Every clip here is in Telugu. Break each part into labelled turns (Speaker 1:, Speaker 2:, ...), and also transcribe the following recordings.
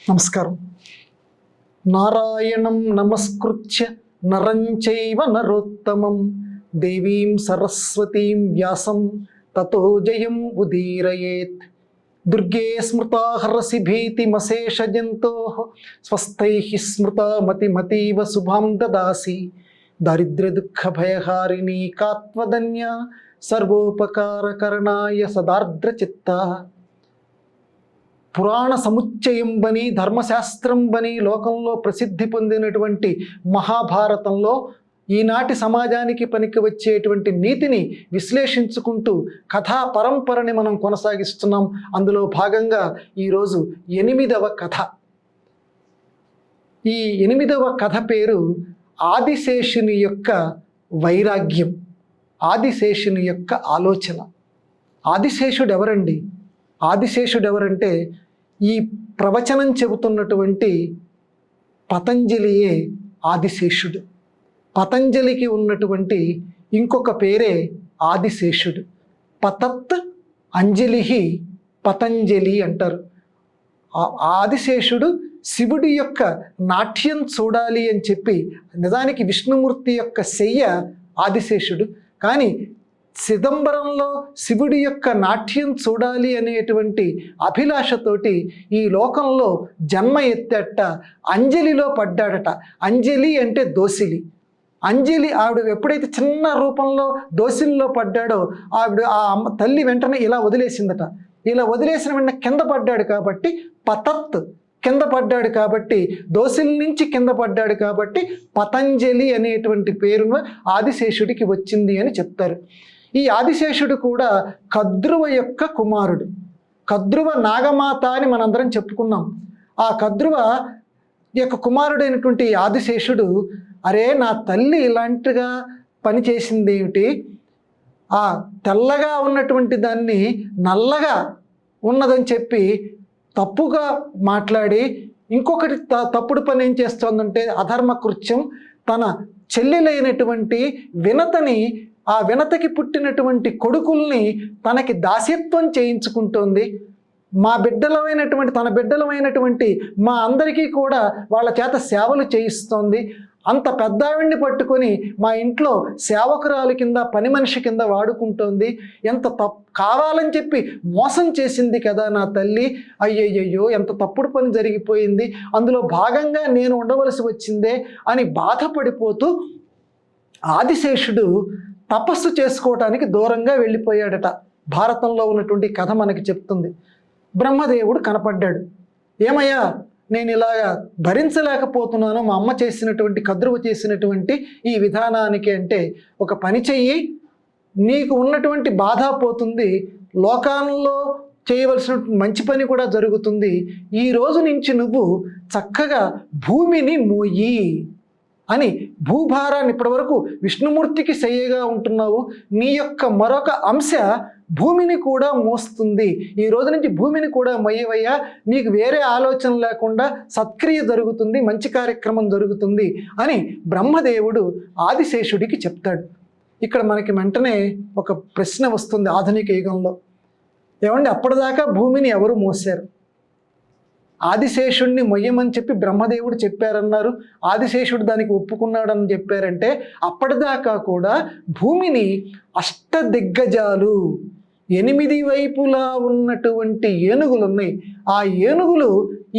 Speaker 1: నమస్కారం. నారాయణం నమస్కృత్య నరం చైవ నరోత్తమం దేవీం సరస్వతీం వ్యాసం తతో జయం ఉదీరయేత్. దుర్గే స్మృతా హరసి భీతిమశేష జంతోః స్వస్థైః స్మృతా మతిమతీవ శుభాం దదాసి. దారిద్ర్య దుఃఖ భయహారిణీ కాత్వదన్య సర్వోపకారకరణాయ సదార్ద్ర చిత్త. పురాణ సముచ్చయం బని ధర్మశాస్త్రం బని లోకంలో ప్రసిద్ధి పొందినటువంటి మహాభారతంలో ఈనాటి సమాజానికి పనికి వచ్చేటువంటి నీతిని విశ్లేషించుకుంటూ కథా పరంపరని మనం కొనసాగిస్తున్నాం. అందులో భాగంగా ఈరోజు 8వ కథ. ఈ 8వ కథ పేరు ఆదిశేషుని యొక్క వైరాగ్యం, ఆదిశేషుని యొక్క ఆలోచన. ఆదిశేషుడు ఎవరండి? ఆదిశేషుడు ఎవరంటే ఈ ప్రవచనం చెబుతున్నటువంటి పతంజలియే ఆదిశేషుడు. పతంజలికి ఉన్నటువంటి ఇంకొక పేరే ఆదిశేషుడు. పతత్ అంజలి పతంజలి అంటారు. ఆదిశేషుడు శివుడి యొక్క నాట్యం చూడాలి అని చెప్పి, నిజానికి విష్ణుమూర్తి యొక్క శయ్య ఆదిశేషుడు, కానీ చిదంబరంలో శివుడి యొక్క నాట్యం చూడాలి అనేటువంటి అభిలాషతోటి ఈ లోకంలో జన్మ ఎత్తట అంజలిలో పడ్డాడట. అంజలి అంటే దోసిలి. అంజలి ఆవిడ ఎప్పుడైతే చిన్న రూపంలో దోసిలిలో పడ్డాడో ఆవిడ ఆ తల్లి వెంటనే ఇలా వదిలేసిందట. ఇలా వదిలేసిన వెంటనే కింద పడ్డాడు కాబట్టి పతత్, కింద పడ్డాడు కాబట్టి, దోసిలి నుంచి కింద పడ్డాడు కాబట్టి పతంజలి అనేటువంటి పేరును ఆదిశేషుడికి వచ్చింది అని చెప్తారు. ఈ ఆదిశేషుడు కూడా కద్రువ యొక్క కుమారుడు. కద్రువ నాగమాత అని మనందరం చెప్పుకున్నాం. ఆ కద్రువ యొక్క కుమారుడైనటువంటి ఆదిశేషుడు, అరే నా తల్లి ఇలాంటిగా పని చేసింది ఏమిటి, ఆ తెల్లగా ఉన్నటువంటి దాన్ని నల్లగా ఉన్నదని చెప్పి తప్పుగా మాట్లాడి ఇంకొకటి తప్పుడు పని ఏం చేస్తోందంటే అధర్మ కృత్యం. తన చెల్లెలైనటువంటి వినతని, ఆ వినతకి పుట్టినటువంటి కొడుకుల్ని తనకి దాస్యత్వం చేయించుకుంటోంది. మా బిడ్డలమైనటువంటి, తన బిడ్డలమైనటువంటి మా అందరికీ కూడా వాళ్ళ చేత సేవలు చేయిస్తోంది. అంత పెద్దావిడిని పట్టుకొని మా ఇంట్లో సేవకురాలు కింద, పని మనిషి కింద వాడుకుంటోంది. ఎంత కావాలని చెప్పి మోసం చేసింది కదా నా తల్లి. అయ్యయ్యో ఎంత తప్పుడు పని జరిగిపోయింది, అందులో భాగంగా నేను ఉండవలసి వచ్చిందే అని బాధపడిపోతూ ఆదిశేషుడు తపస్సు చేసుకోవటానికి దూరంగా వెళ్ళిపోయాడట. భారతంలో ఉన్నటువంటి కథ మనకి చెప్తుంది. బ్రహ్మదేవుడు కనపడ్డాడు. ఏమయ్యా, నేను ఇలాగా భరించలేకపోతున్నాను మా అమ్మ చేసినటువంటి, కద్రువ చేసినటువంటి ఈ విధానానికి అంటే, ఒక పని చెయ్యి, నీకు ఉన్నటువంటి బాధ పోతుంది, లోకాల్లో చేయవలసిన మంచి పని కూడా జరుగుతుంది. ఈ రోజు నుంచి నువ్వు చక్కగా భూమిని మోయి అని, భూభారాన్ని, ఇప్పటివరకు విష్ణుమూర్తికి శయ్యగా ఉంటున్నావు, నీ యొక్క మరొక అంశ భూమిని కూడా మోస్తుంది. ఈ రోజు నుంచి భూమిని కూడా మొయ్యవయ్యా, నీకు వేరే ఆలోచన లేకుండా సత్క్రియ జరుగుతుంది, మంచి కార్యక్రమం జరుగుతుంది అని బ్రహ్మదేవుడు ఆదిశేషుడికి చెప్తాడు. ఇక్కడ మనకి వెంటనే ఒక ప్రశ్న వస్తుంది ఆధునిక యుగంలో. ఏమండి, అప్పటిదాకా భూమిని ఎవరు మోసారు? ఆదిశేషుడిని మొయ్యమని చెప్పి బ్రహ్మదేవుడు చెప్పారన్నారు, ఆదిశేషుడు దానికి ఒప్పుకున్నాడని చెప్పారంటే, అప్పటిదాకా కూడా భూమిని అష్టదిగ్గజాలు, 8 వైపులా ఉన్నటువంటి ఏనుగులు ఉన్నాయి. ఆ ఏనుగులు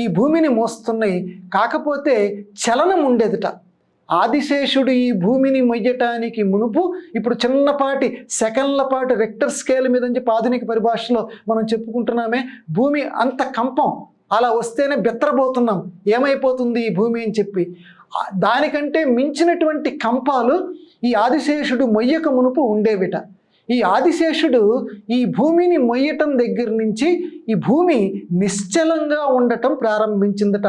Speaker 1: ఈ భూమిని మోస్తున్నాయి. కాకపోతే చలనం ఉండేదిట. ఆదిశేషుడు ఈ భూమిని మొయ్యటానికి మునుపు, ఇప్పుడు చిన్నపాటి సెకండ్ల పాటు రెక్టర్ స్కేల్ మీద నుంచి ఆధునిక పరిభాషలో మనం చెప్పుకుంటున్నామే, భూమి అంత కంపం అలా వస్తేనే బెత్తరబోతున్నాం, ఏమైపోతుంది ఈ భూమి అని చెప్పి. దానికంటే మించినటువంటి కంపాలు ఈ ఆదిశేషుడు మొయ్యక మునుపు ఉండేవిట. ఈ ఆదిశేషుడు ఈ భూమిని మొయ్యటం దగ్గర నుంచి ఈ భూమి నిశ్చలంగా ఉండటం ప్రారంభించిందట.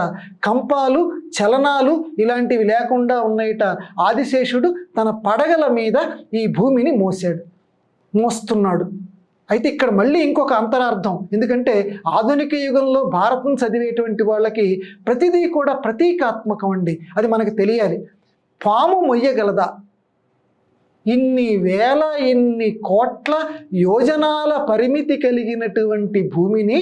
Speaker 1: కంపాలు, చలనాలు ఇలాంటివి లేకుండా ఉన్నాయట. ఆదిశేషుడు తన పడగల మీద ఈ భూమిని మోస్తున్నాడు. అయితే ఇక్కడ మళ్ళీ ఇంకొక అంతరార్థం. ఎందుకంటే ఆధునిక యుగంలో భారతం చదివేటువంటి వాళ్ళకి ప్రతిదీ కూడా ప్రతీకాత్మకం అండి, అది మనకు తెలియాలి. పాము మొయ్యగలదా? ఇన్ని వేల, ఇన్ని కోట్ల యోజనాల పరిమితి కలిగినటువంటి భూమిని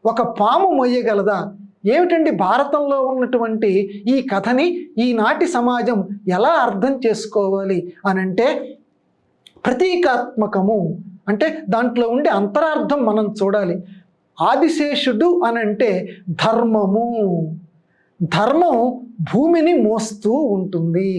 Speaker 1: ఒక పాము మొయ్యగలదా? ఏమిటండి భారతంలో ఉన్నటువంటి ఈ కథని ఈనాటి సమాజం ఎలా అర్థం చేసుకోవాలి అనంటే, ప్రతీకాత్మకము అంటే దాంట్లో ఉండే అంతరార్థం మనం చూడాలి. ఆదిశేషుడు అనంటే ధర్మము. ధర్మం భూమిని మోస్తూ ఉంటుంది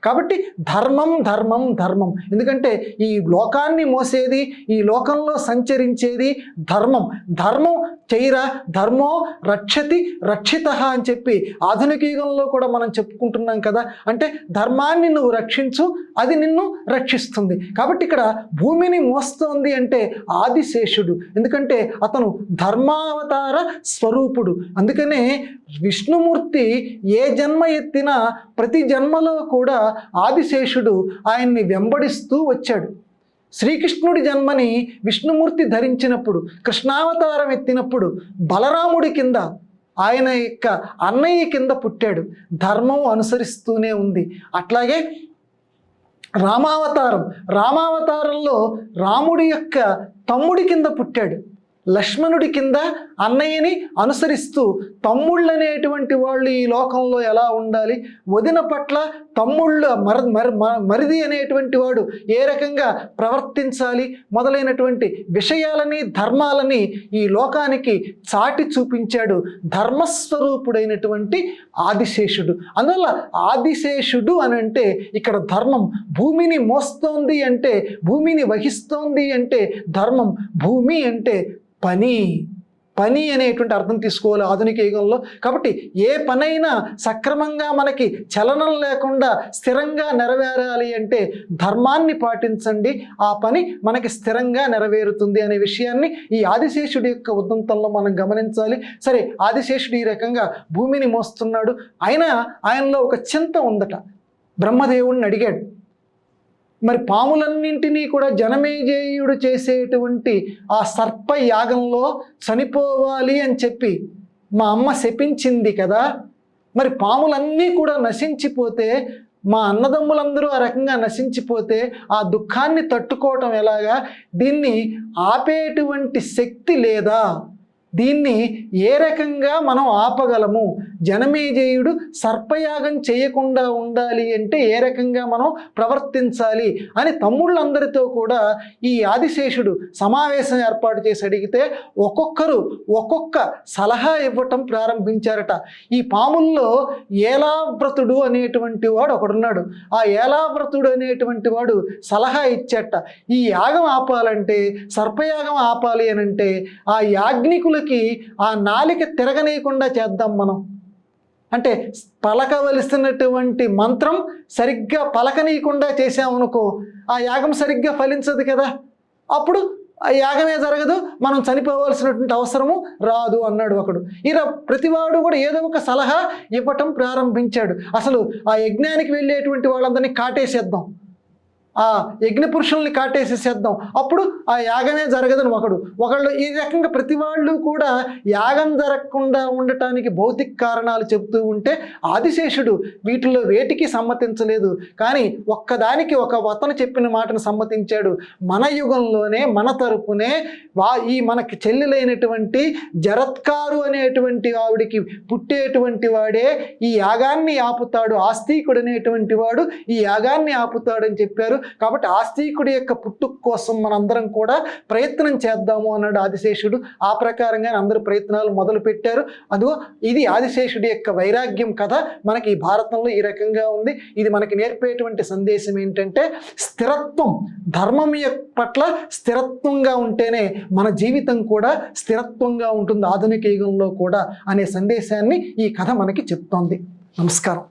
Speaker 1: కాబట్టి ధర్మం ధర్మం ధర్మం. ఎందుకంటే ఈ లోకాన్ని మోసేది, ఈ లోకంలో సంచరించేది ధర్మం. ధర్మం చేయరా, ధర్మో రక్షతి రక్షిత అని చెప్పి ఆధునిక యుగంలో కూడా మనం చెప్పుకుంటున్నాం కదా. అంటే ధర్మాన్ని నువ్వు రక్షించు, అది నిన్ను రక్షిస్తుంది. కాబట్టి ఇక్కడ భూమిని మోస్తోంది అంటే ఆదిశేషుడు. ఎందుకంటే అతను ధర్మావతార స్వరూపుడు. అందుకనే విష్ణుమూర్తి ఏ జన్మ ఎత్తినా ప్రతి జన్మలో కూడా ఆదిశేషుడు ఆయన్ని వెంబడిస్తూ వచ్చాడు. శ్రీకృష్ణుడి జన్మని విష్ణుమూర్తి ధరించినప్పుడు, కృష్ణావతారం ఎత్తినప్పుడు బలరాముడి కింద, ఆయన యొక్క అన్నయ్య కింద పుట్టాడు. ధర్మం అనుసరిస్తూనే ఉంది. అట్లాగే రామావతారంలో రాముడి యొక్క తమ్ముడి కింద పుట్టాడు. లక్ష్మణుడి కింద అన్నయ్యని అనుసరిస్తూ తమ్ముళ్ళు అనేటువంటి వాళ్ళు ఈ లోకంలో ఎలా ఉండాలి, వదిన పట్ల తమ్ముళ్ళ మరిది అనేటువంటి వాడు ఏ రకంగా ప్రవర్తించాలి మొదలైనటువంటి విషయాలని, ధర్మాలని ఈ లోకానికి చాటి చూపించాడు ధర్మస్వరూపుడైనటువంటి ఆదిశేషుడు. అందువల్ల ఆదిశేషుడు అని అంటే ఇక్కడ ధర్మం. భూమిని మోస్తోంది అంటే, భూమిని వహిస్తోంది అంటే ధర్మం. భూమి అంటే పని అనేటువంటి అర్థం తీసుకోవాలి ఆధునిక యుగంలో. కాబట్టి ఏ పనైనా సక్రమంగా మనకి చలనం లేకుండా స్థిరంగా నెరవేరాలి అంటే ధర్మాన్ని పాటించండి, ఆ పని మనకి స్థిరంగా నెరవేరుతుంది అనే విషయాన్ని ఈ ఆదిశేషుడి యొక్క ఉదంతంలో మనం గమనించాలి. సరే, ఆదిశేషుడు ఈ రకంగా భూమిని మోస్తున్నాడు. ఆయనలో ఒక చింత ఉందట. బ్రహ్మదేవుడిని అడిగాడు, మరి పాములన్నింటినీ కూడా జనమేజేయుడు చేసేటువంటి ఆ సర్ప యాగంలో చనిపోవాలి అని చెప్పి మా అమ్మ శపించింది కదా, మరి పాములన్నీ కూడా నశించిపోతే, మా అన్నదమ్ములందరూ ఆ రకంగా నశించిపోతే ఆ దుఃఖాన్ని తట్టుకోవటం ఎలాగా, దీన్ని ఆపేటువంటి శక్తి లేదా, దీన్ని ఏ రకంగా మనం ఆపగలము, జనమేజేయుడు సర్పయాగం చేయకుండా ఉండాలి అంటే ఏ రకంగా మనం ప్రవర్తించాలి అని తమ్ముళ్ళందరితో కూడా ఈ ఆదిశేషుడు సమావేశం ఏర్పాటు చేసి అడిగితే ఒక్కొక్కరు ఒక్కొక్క సలహా ఇవ్వటం ప్రారంభించారట. ఈ పాముల్లో ఏలావ్రతుడు అనేటువంటి వాడు ఒకడున్నాడు. ఆ ఏలావ్రతుడు అనేటువంటి వాడు సలహా ఇచ్చేట, ఈ యాగం ఆపాలంటే, సర్పయాగం ఆపాలి అని అంటే ఆ యాజ్ఞికులకి ఆ నాలిక తిరగనీయకుండా చేద్దాం మనం. అంటే పలకవలసినటువంటి మంత్రం సరిగ్గా పలకనీయకుండా చేసామనుకో ఆ యాగం సరిగ్గా ఫలించదు కదా, అప్పుడు ఆ యాగమే జరగదు, మనం చనిపోవలసినటువంటి అవసరము రాదు అన్నాడు ఒకడు. ఇలా ప్రతివాడు కూడా ఏదో ఒక సలహా ఇవ్వటం ప్రారంభించాడు. అసలు ఆ యజ్ఞానికి వెళ్ళేటువంటి వాళ్ళందరినీ కాటేసేద్దాం, ఆ యజ్ఞ పురుషుల్ని కాటేసేసేద్దాం, అప్పుడు ఆ యాగమే జరగదని ఒకళ్ళు ఈ రకంగా ప్రతి వాళ్ళు కూడా యాగం జరగకుండా ఉండటానికి భౌతిక కారణాలు చెబుతూ ఉంటే ఆదిశేషుడు వీటిలో వేటికి సమ్మతించలేదు. కానీ ఒక్కదానికి అతను చెప్పిన మాటను సమ్మతించాడు. మన యుగంలోనే మన తరపునే ఈ మనకి చెల్లెలైనటువంటి జరత్కారు అనేటువంటి ఆవిడికి పుట్టేటువంటి వాడే ఈ యాగాన్ని ఆపుతాడు, ఆస్తికుడు అనేటువంటి వాడు ఈ యాగాన్ని ఆపుతాడని చెప్పారు. కాబట్టి ఆస్తికుడి యొక్క పుట్టుక కోసం మనందరం కూడా ప్రయత్నం చేద్దాము అన్నాడు ఆదిశేషుడు. ఆ ప్రకారంగా అందరూ ప్రయత్నాలు మొదలు పెట్టారు. అదిగో ఇది ఆదిశేషుడి యొక్క వైరాగ్యం కథ మనకి ఈ భారతంలో ఈ రకంగా ఉంది. ఇది మనకి నేర్పేటువంటి సందేశం ఏంటంటే స్థిరత్వం, ధర్మం పట్ల స్థిరత్వంగా ఉంటేనే మన జీవితం కూడా స్థిరత్వంగా ఉంటుంది ఆధునిక యుగంలో కూడా అనే సందేశాన్ని ఈ కథ మనకి చెప్తోంది. నమస్కారం.